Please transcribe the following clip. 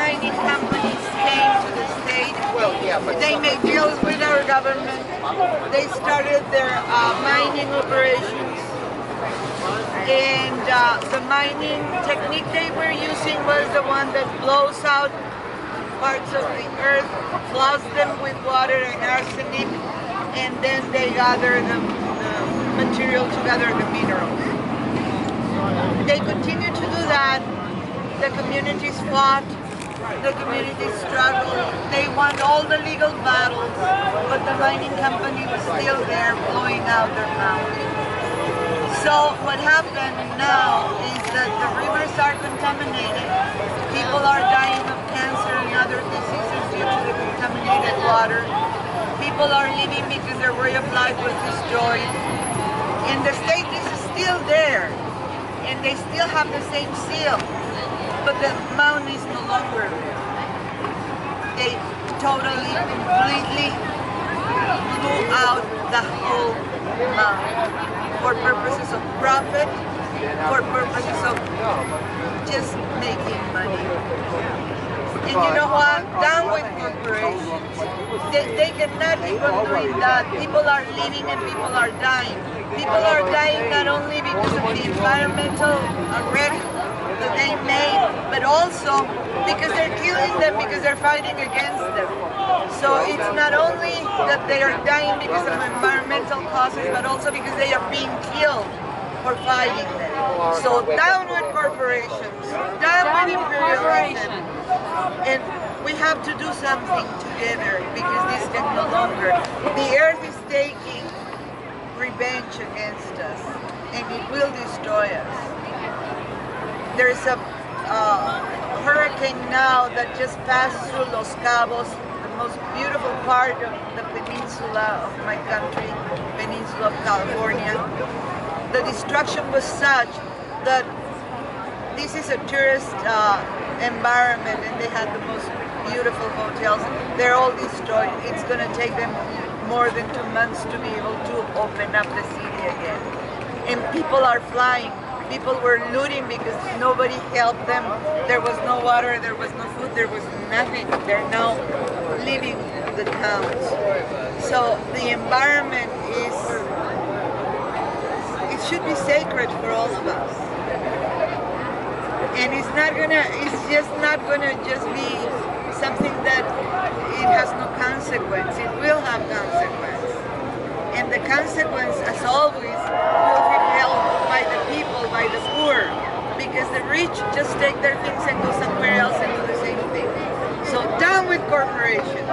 mining companies came to the state, they made deals with our government. They started their mining operations, and the mining technique they were using was the one that blows out parts of the earth, floods them with water and arsenic, and then they gather the material to gather the minerals. They continue to do that. The communities fought, the communities struggled, they won all the legal battles, but the mining company was still there blowing out their mouth. So what happened now is that the rivers are contaminated, people are dying of cancer and other diseases due to the contaminated water, people are leaving because their way of life was destroyed, and the state is still there, and they still have the same seal. But the mountain is no longer there. They totally, completely blew out the whole mountain for purposes of profit, for purposes of just making money. And you know what? Down with corporations. They cannot keep on doing that. People are living and people are dying. People are dying not only because of the environmental wreck that they made, but also because they're killing them, because they're fighting against them. So it's not only that they are dying because of environmental causes, but also because they are being killed for fighting them. So down with corporations, down with imperialism. And we have to do something together because this can no longer. The earth is taking revenge against us, and it will destroy us. There's a hurricane now that just passed through Los Cabos, the most beautiful part of the peninsula of my country, peninsula of California. The destruction was such that this is a tourist environment, and they had the most beautiful hotels. They're all destroyed. It's going to take them more than 2 months to be able to open up the city again. And people are flying. People were looting because nobody helped them. There was no water, there was no food, there was nothing. They're now leaving the towns. So the environment it should be sacred for all of us. And it's just not gonna just be something that it has no consequence. It will have consequence. And the consequence, as always, will be felt by the people, by the poor, because the rich just take their things and go somewhere else and do the same thing. So down with corporations.